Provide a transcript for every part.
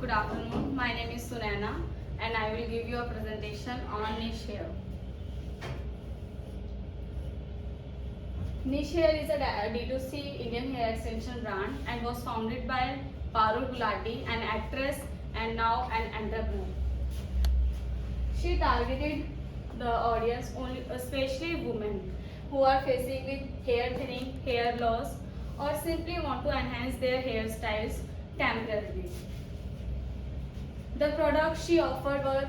good afternoon. My name is Sunaina and I will give you a presentation on niche hair. Niche Hair is a D2C Indian hair extension brand and was founded by Parul Gulati, an actress and now an entrepreneur. She targeted the audience only, especially women who are facing with hair thinning, hair loss, or simply want to enhance their hairstyles temporarily. The products she offered were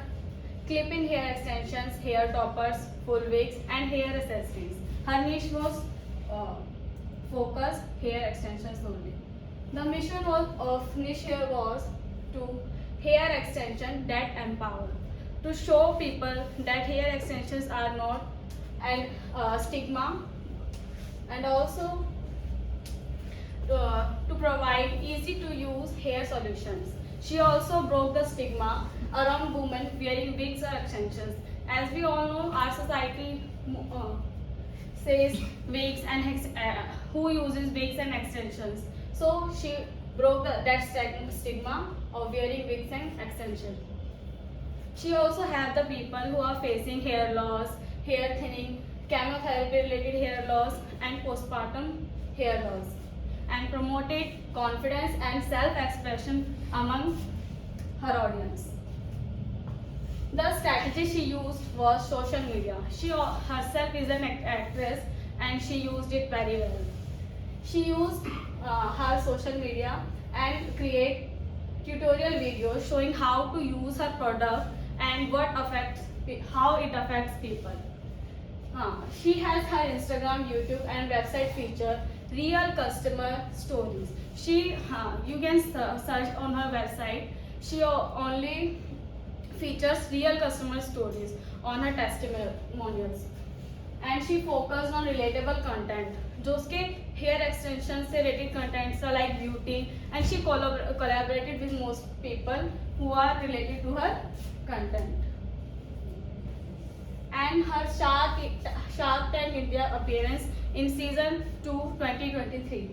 clip-in hair extensions, hair toppers, full wigs, and hair accessories. Her niche was focused hair extensions only. The mission of niche hair was to hair extension that empower, to show people that hair extensions are not an stigma, and also to provide easy to use hair solutions. She also broke the stigma around women wearing wigs or extensions. As we all know, our society says wigs and who uses wigs and extensions. So she broke that stigma of wearing wigs and extensions. She also helped the people who are facing hair loss, hair thinning, chemotherapy related hair loss, and postpartum hair loss, and promoted confidence and self-expression among her audience. The strategy she used was social media. She herself is an actress and she used it very well. She used her social media and create tutorial videos showing how to use her product and how it affects people. She has her Instagram, YouTube, and website feature real customer stories. You can search on her website. She only features real customer stories on her testimonials, and she focused on relatable content. जो उसके hair extension से related contents are like beauty, and she collaborated with most people who are related to her content. And her Shark Tank India appearance in season 2 2023.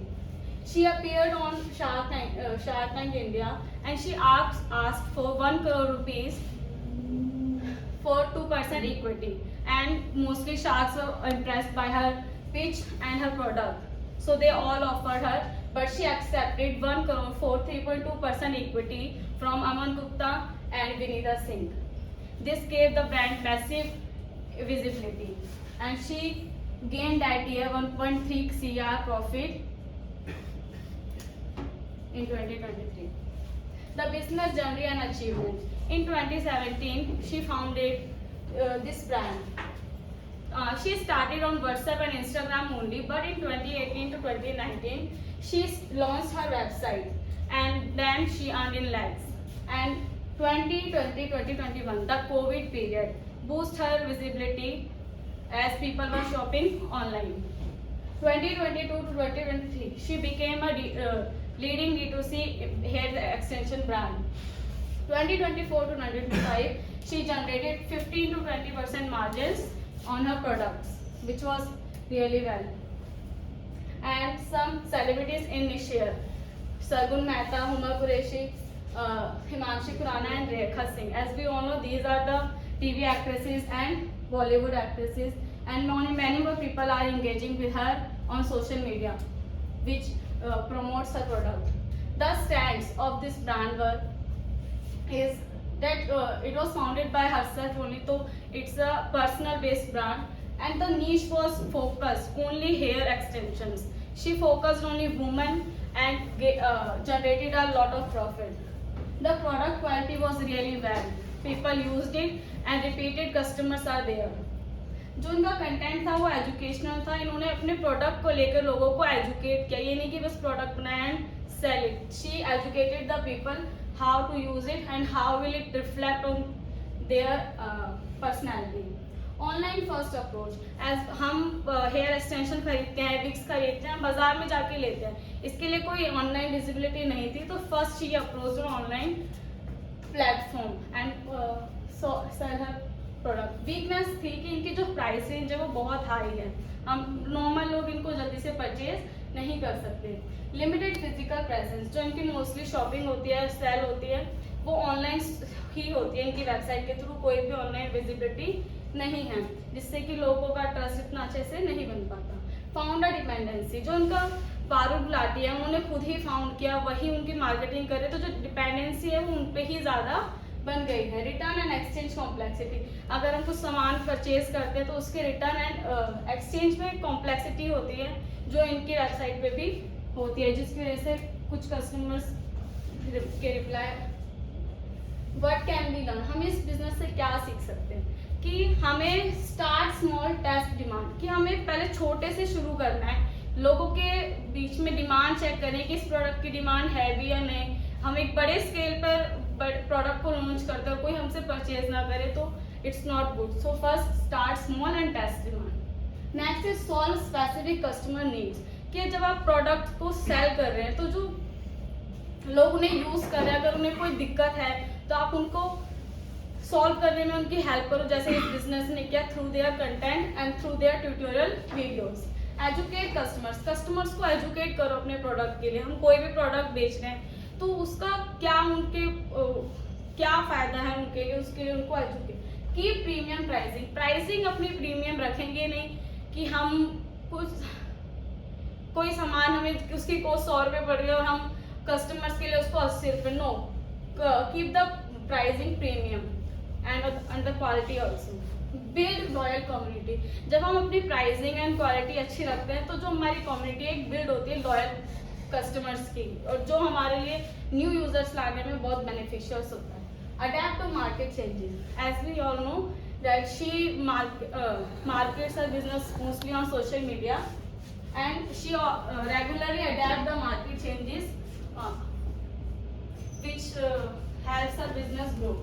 She appeared on Shark Tank India and she asked for 1 crore rupees for 2% equity, and mostly sharks were impressed by her pitch and her product. So they all offered her, but she accepted 1 crore for 3.2% equity from Aman Gupta and Vinita Singh. This gave the brand massive visibility, and she gained that year 1.3 CR profit in 2023. The business journey and achievement. In 2017, she founded this brand. She started on WhatsApp and Instagram only, but in 2018 to 2019, she launched her website, and then she earned in lakhs. And 2020-2021, the COVID period, boost her visibility as people were shopping online. 2022 to 2023, she became a leading D2C hair extension brand. 2024 to 2025, she generated 15 to 20% margins on her products, which was really well. And some celebrities in niche hair: Sargun Mehta, Huma Qureshi, Himanshi Khurana, and Rekha Singh. As we all know, these are the TV actresses and Bollywood actresses, and many more people are engaging with her on social media, which promotes her product. The strengths of this brand is that it was founded by herself only, so it's a personal based brand, and the niche was focused only hair extensions. She focused only women and generated a lot of profit. The product quality was really well. People used it and repeated customers are there. जो इनका content था वो educational था. इन्होंने अपने product को लेकर लोगों को एजुकेट किया. ये नहीं कि बस प्रोडक्ट बनाया and sell it. She educated the people how to use it and how will it reflect on their personality. Online first approach. As हम हेयर एक्सटेंशन खरीदते हैं, विक्स खरीदते हैं, हम बाजार में जाके लेते हैं. इसके लिए कोई ऑनलाइन विजिबिलिटी नहीं थी, तो first she approach online platform and sell her product. Weakness थी कि इनकी जो प्राइस रेंज है वो बहुत हाई है. हम नॉर्मल लोग इनको जल्दी से परचेज नहीं कर सकते. Limited physical presence. जो इनकी मोस्टली शॉपिंग होती है, सेल होती है, वो ऑनलाइन ही होती है, इनकी वेबसाइट के थ्रू कोई भी ऑनलाइन विजिबिलिटी नहीं है, जिससे कि लोगों का ट्रस्ट इतना अच्छे से नहीं बन पाता। फाउंडर डिपेंडेंसी, जो उनका फारूक गुलाटी है उन्होंने खुद ही फाउंड किया, वही उनकी मार्केटिंग करे, तो जो डिपेंडेंसी है वो उन पे ही ज़्यादा बन गई है। रिटर्न एंड एक्सचेंज कॉम्प्लेक्सिटी, अगर हम कुछ सामान परचेज करते हैं तो उसके रिटर्न एंड एक्सचेंज में कॉम्प्लेक्सिटी होती है, जो इनकी वेबसाइट पे भी होती है, जिसकी वजह से कुछ कस्टमर्स के reply. What can be done, हम इस बिजनेस से क्या सीख सकते हैं कि हमें स्टार्ट स्मॉल टेस्ट डिमांड, कि हमें पहले छोटे से शुरू करना है, लोगों के बीच में डिमांड चेक करें कि इस प्रोडक्ट की डिमांड है भी या नहीं। हम एक बड़े स्केल पर प्रोडक्ट को लॉन्च करते हैं, कोई हमसे परचेज ना करे तो it's not good. So first start small and test demand. Next is solve specific customer needs, कि जब आप प्रोडक्ट को सेल कर रहे हैं तो जो लोग उन्हें यूज कर रहे हैं, अगर उन्हें कोई दिक्कत है तो आप उनको सॉल्व करने में उनकी हेल्प करो, जैसे इस बिजनेस ने किया through their content and through their tutorial videos. Educate customers, customers को एजुकेट करो अपने प्रोडक्ट के लिए। हम कोई भी प्रोडक्ट बेच रहे हैं तो उसका क्या उनके क्या फायदा है उनके लिए, उसके लिए उनको एजुकेट। की प्रीमियम प्राइसिंग, प्राइसिंग अपनी प्रीमियम रखेंगे नहीं कि हम कोई सामान हमें उसकी कॉस्ट 100 रुपये पड़ रही है और हम कस्टमर्स के लिए उसको 80 रुपये, no, keep the pricing premium and the quality also. Build loyal community, जब हम अपनी प्राइसिंग एंड क्वालिटी अच्छी रखते हैं तो जो हमारी कम्युनिटी एक बिल्ड होती है लॉयल कस्टमर्स की, और जो हमारे लिए न्यू यूजर्स लाने में बहुत बेनिफिशियल होता है। Adapt to market changes, as we all know that she markets her business mostly on social media and she regularly adapt the market changes which helps her business grow.